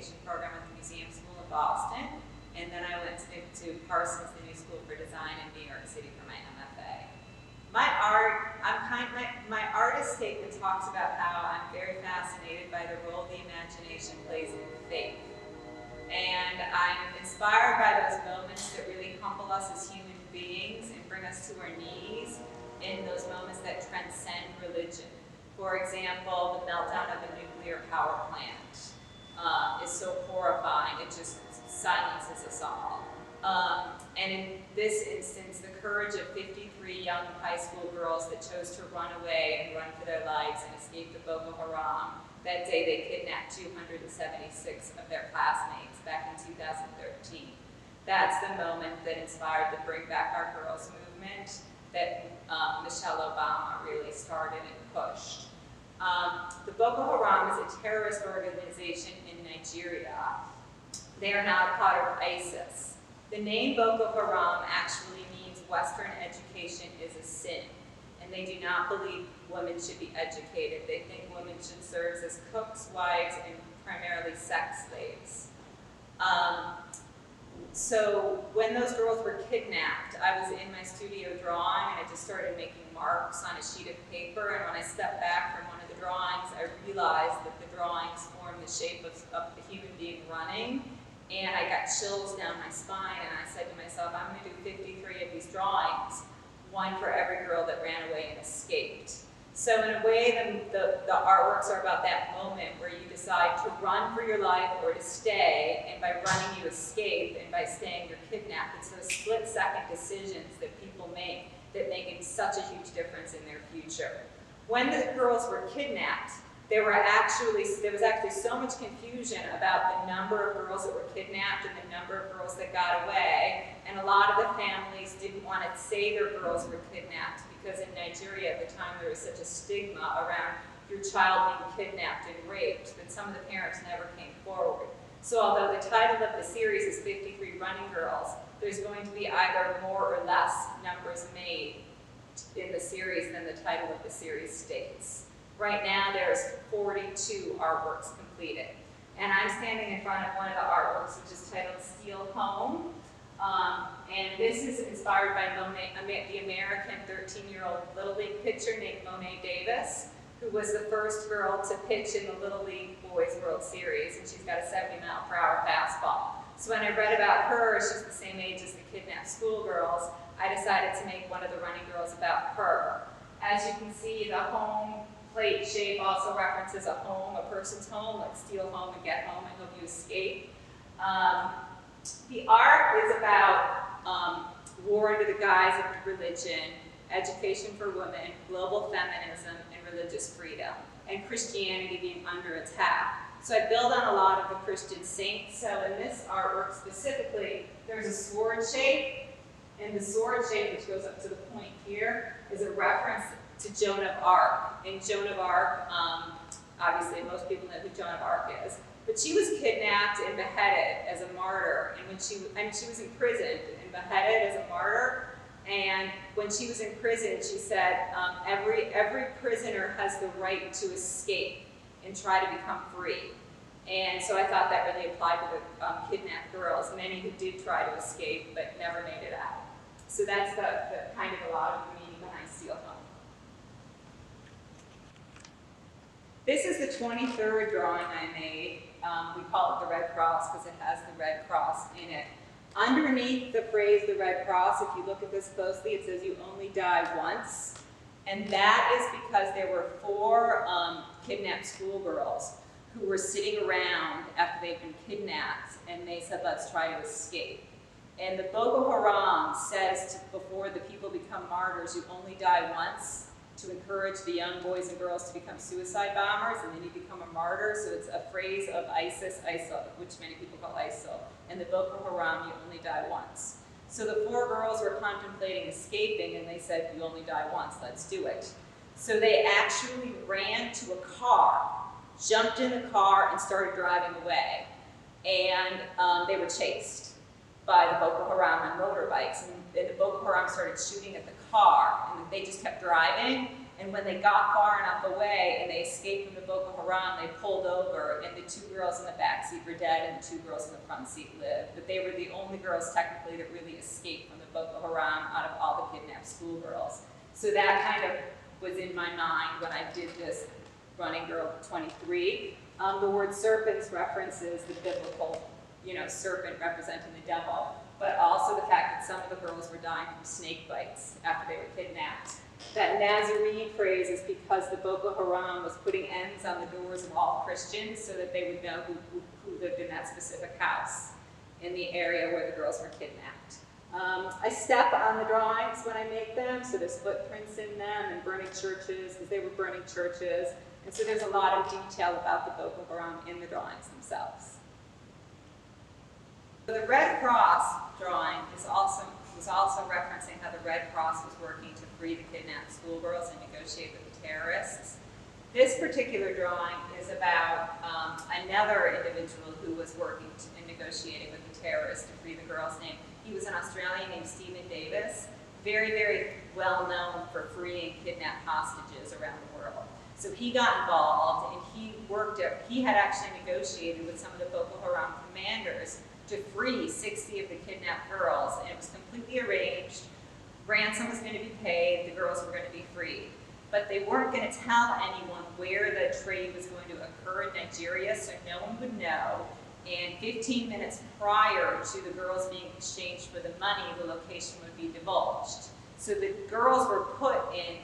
education program at the Museum School in Boston, and then I went to Parsons the New School for Design in New York City for my M.F.A. My artist statement talks about how I'm very fascinated by the role the imagination plays in faith. And I'm inspired by those moments that really humble us as human beings and bring us to our knees in those moments that transcend religion. For example, the meltdown of a nuclear power plant is so horrifying, it just silences us all. And in this instance, the courage of 53 young high school girls that chose to run away and run for their lives and escape the Boko Haram. That day they kidnapped 276 of their classmates back in 2013. That's the moment that inspired the Bring Back Our Girls movement that Michelle Obama really started and pushed. The Boko Haram is a terrorist organization in Nigeria. They are now a part of ISIS. The name Boko Haram actually means Western education is a sin, and they do not believe women should be educated. They think women should serve as cooks, wives, and primarily sex slaves. So when those girls were kidnapped, I was in my studio drawing, and I just started making marks on a sheet of paper, and when I stepped back from one of the drawings, I realized that the drawings form the shape of a human being running, and I got chills down my spine, and I said to myself, I'm going to do 53 of these drawings, one for every girl that ran away and escaped. So in a way, the artworks are about that moment where you decide to run for your life or to stay, and by running you escape, and by staying you're kidnapped. It's those split-second decisions that people make that make such a huge difference in their future. When the girls were kidnapped, there was actually so much confusion about the number of girls that were kidnapped and the number of girls that got away, and a lot of the families didn't want to say their girls were kidnapped because in Nigeria at the time there was such a stigma around your child being kidnapped and raped that some of the parents never came forward. So although the title of the series is 53 Running Girls, there's going to be either more or less numbers made in the series than the title of the series states. Right now, there's 42 artworks completed. And I'm standing in front of one of the artworks, which is titled Steal Home. And this is inspired by the American 13-year-old Little League pitcher named Monet Davis, who was the first girl to pitch in the Little League Boys World Series, and she's got a 70-mile-per-hour fastball. So when I read about her, she's the same age as the kidnapped schoolgirls, I decided to make one of the running girls about her. As you can see, the home plate shape also references a home, a person's home, like steal home and get home and hope you escape. The art is about war under the guise of religion, education for women, global feminism, and religious freedom, and Christianity being under attack. So I build on a lot of the Christian saints. So in this artwork specifically, there's a sword shape, and the sword shape, which goes up to the point here, is a reference to Joan of Arc. In Joan of Arc, obviously most people know who Joan of Arc is, but she was kidnapped and beheaded as a martyr, and she was imprisoned and beheaded as a martyr. And when she was in prison, she said, every prisoner has the right to escape and try to become free. And so I thought that really applied to the kidnapped girls, many who did try to escape but never made it out. So that's the kind of a lot of the meaning behind Steal Home. This is the 23rd drawing I made. We call it the Red Cross because it has the Red Cross in it. Underneath the phrase the Red Cross, if you look at this closely, it says you only die once. And that is because there were 4 kidnapped schoolgirls who were sitting around after they'd been kidnapped, and they said, let's try to escape. And the Boko Haram says before the people become martyrs, you only die once, to encourage the young boys and girls to become suicide bombers, and then you become a martyr. So it's a phrase of ISIL, which many people call ISIL. And the Boko Haram, you only die once. So the 4 girls were contemplating escaping, and they said, you only die once, let's do it. So they actually ran to a car, jumped in the car, and started driving away. And they were chased by the Boko Haram on motorbikes. And the Boko Haram started shooting at the car, and they just kept driving. And when they got far enough away and they escaped from the Boko Haram, they pulled over, and the 2 girls in the back seat were dead, and the 2 girls in the front seat lived. But they were the only girls, technically, that really escaped from the Boko Haram out of all the kidnapped schoolgirls. So that kind of was in my mind when I did this Running Girl 23. The word serpents references the biblical, serpent representing the devil, but also the fact that some of the girls were dying from snake bites after they were kidnapped. That Nazarene phrase is because the Boko Haram was putting ends on the doors of all Christians so that they would know who lived in that specific house in the area where the girls were kidnapped. I step on the drawings when I make them, so there's footprints in them and burning churches, because they were burning churches. And so there's a lot of detail about the Boko Haram in the drawings themselves. The Red Cross drawing was also referencing how the Red Cross was working to free the kidnapped schoolgirls and negotiate with the terrorists. This particular drawing is about another individual who was working and negotiating with the terrorists to free the girls. He was an Australian named Stephen Davis, very, very well known for freeing kidnapped hostages around the world. So he got involved, and he had actually negotiated with some of the Boko Haram commanders to free 60 of the kidnapped girls, and it was completely arranged. Ransom was going to be paid, the girls were going to be freed. But they weren't going to tell anyone where the trade was going to occur in Nigeria, so no one would know. And 15 minutes prior to the girls being exchanged for the money, the location would be divulged. So the girls were put in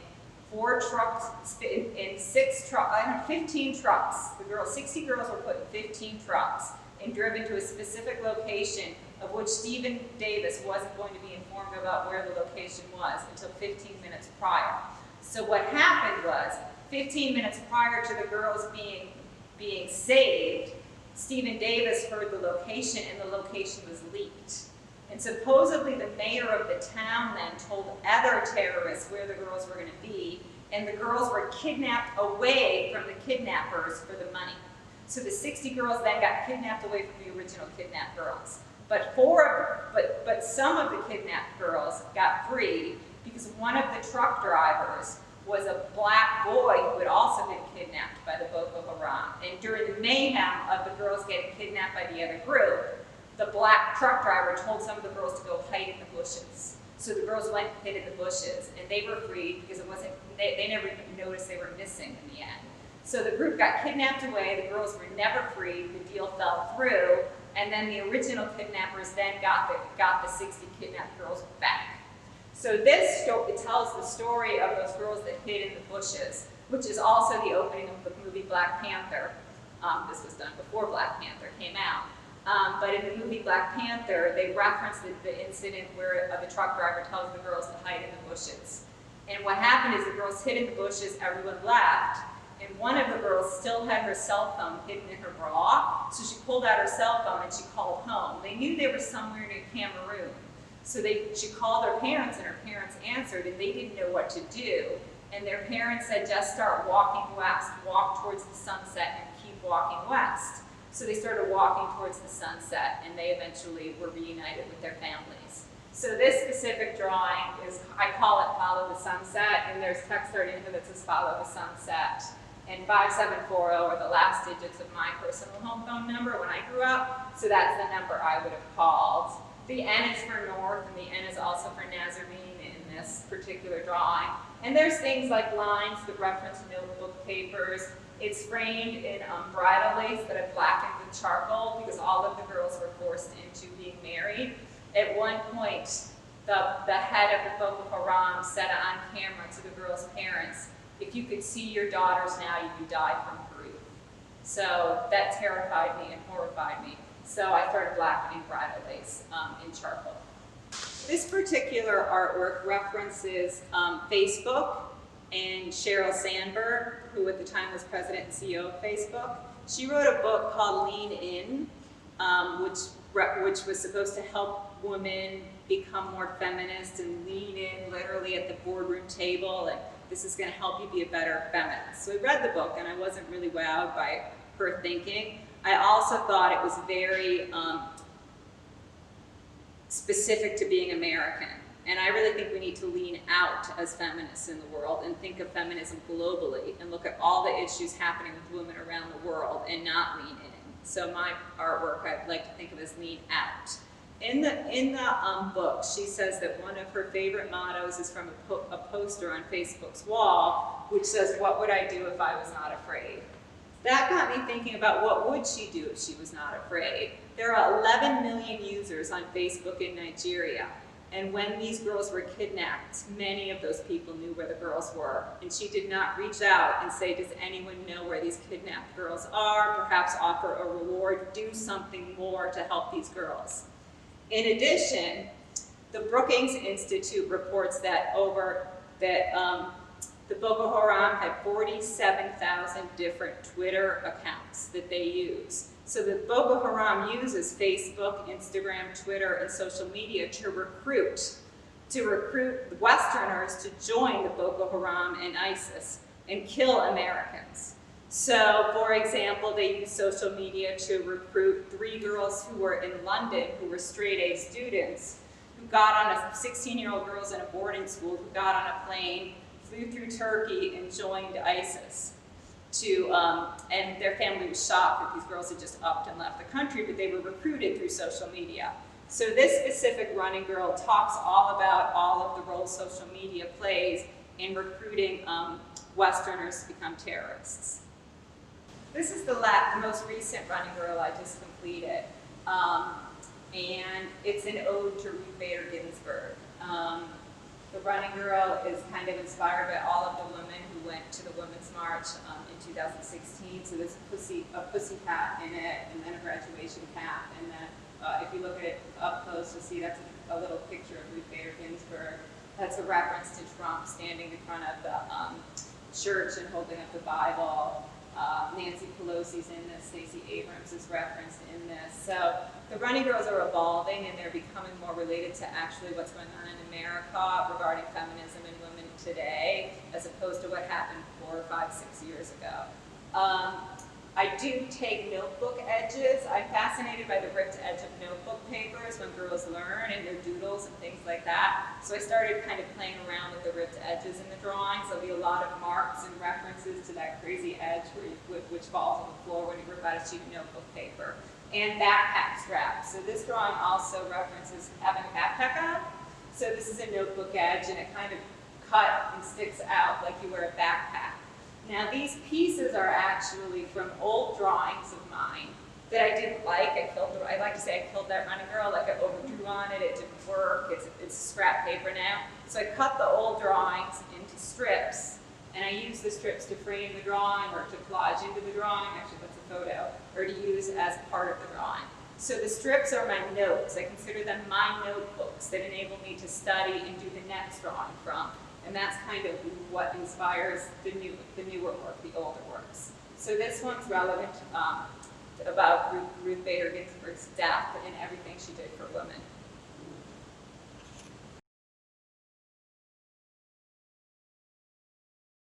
4 trucks, in 15 trucks. 60 girls were put in 15 trucks and driven to a specific location of which Stephen Davis wasn't going to be informed about where the location was until 15 minutes prior. So what happened was, 15 minutes prior to the girls being saved, Stephen Davis heard the location, and the location was leaked. And supposedly the mayor of the town then told other terrorists where the girls were going to be, and the girls were kidnapped away from the kidnappers for the money. So the 60 girls then got kidnapped away from the original kidnapped girls. But some of the kidnapped girls got free because one of the truck drivers was a black boy who had also been kidnapped by the Boko Haram. And during the mayhem of the girls getting kidnapped by the other group, the black truck driver told some of the girls to go hide in the bushes. So the girls went and hid in the bushes, and they were freed because they never even noticed they were missing in the end. So the group got kidnapped away, the girls were never freed, the deal fell through, and then the original kidnappers then got the 60 kidnapped girls back. So this story tells the story of those girls that hid in the bushes, which is also the opening of the movie Black Panther. This was done before Black Panther came out. But in the movie Black Panther, they reference the incident where the truck driver tells the girls to hide in the bushes. And what happened is the girls hid in the bushes, everyone left, and one of the girls still had her cell phone hidden in her bra, so she pulled out her cell phone and she called home. They knew they were somewhere near Cameroon. So she called her parents, and her parents answered, and they didn't know what to do. And their parents said, just start walking west, walk towards the sunset, and keep walking west. So they started walking towards the sunset, and they eventually were reunited with their families. So this specific drawing is, I call it Follow the Sunset, and there's text right in here that says Follow the Sunset. And 5740 are the last digits of my personal home phone number when I grew up, so that's the number I would have called. The N is for North, and the N is also for Nazarene in this particular drawing. And there's things like lines that reference notebook papers. It's framed in bridal lace that I blackened with charcoal because all of the girls were forced into being married. At one point, the head of the Boko Haram said on camera to the girls' parents, if you could see your daughters now, you would die from grief. So that terrified me and horrified me. So I started blackening bridal lace in charcoal. This particular artwork references Facebook and Sheryl Sandberg, who at the time was president and CEO of Facebook. She wrote a book called Lean In, which was supposed to help women become more feminist and lean in literally at the boardroom table, and this is going to help you be a better feminist. So I read the book, and I wasn't really wowed by her thinking. I also thought it was very specific to being American. And I really think we need to lean out as feminists in the world and think of feminism globally and look at all the issues happening with women around the world and not lean in. So my artwork, I'd like to think of as lean out. In the book, she says that one of her favorite mottos is from a poster on Facebook's wall, which says, "What would I do if I was not afraid?" That got me thinking about what would she do if she was not afraid. There are 11 million users on Facebook in Nigeria. And when these girls were kidnapped, many of those people knew where the girls were. And she did not reach out and say, does anyone know where these kidnapped girls are? Perhaps offer a reward, do something more to help these girls. In addition, the Brookings Institute reports that the Boko Haram had 47,000 different Twitter accounts that they use. So the Boko Haram uses Facebook, Instagram, Twitter, and social media to recruit Westerners to join the Boko Haram and ISIS and kill Americans. So, for example, they use social media to recruit 3 girls who were in London, who were straight-A students, who got on 16-year-old girls in a boarding school, who got on a plane, flew through Turkey, and joined ISIS. And their family was shocked that these girls had just upped and left the country, but they were recruited through social media. So this specific running girl talks all about all of the roles social media plays in recruiting Westerners to become terrorists. This is the most recent running girl I just completed, and it's an ode to Ruth Bader Ginsburg. The running girl is kind of inspired by all of the women who went to the Women's March in 2016. So there's a pussy hat in it, and then a graduation cap. And then if you look at it up close, you'll see that's a little picture of Ruth Bader Ginsburg. That's a reference to Trump standing in front of the church and holding up the Bible. Nancy Pelosi's in this, Stacey Abrams is referenced in this. So the running girls are evolving and they're becoming more related to actually what's going on in America regarding feminism and women today, as opposed to what happened 4, 5, 6 years ago. I do take notebook edges. I'm fascinated by the ripped edge of notebook papers when girls learn and their doodles and things like that. So I started kind of playing around with the ripped edges in the drawings. There'll be a lot of marks and references to that crazy edge which falls on the floor when you rip out a sheet of notebook paper. And backpack straps. So this drawing also references having a backpack on. So this is a notebook edge and it kind of cut and sticks out like you wear a backpack. Now these pieces are actually from old drawings of mine that I didn't like. I like to say I killed that running girl, like I overdrew on it, it didn't work, it's scrap paper now. So I cut the old drawings into strips, and I use the strips to frame the drawing or to collage into the drawing, actually that's a photo, or to use as part of the drawing. So the strips are my notes. I consider them my notebooks that enable me to study and do the next drawing from. And that's kind of what inspires the newer work, the older works. So this one's relevant about Ruth Bader Ginsburg's death and everything she did for women.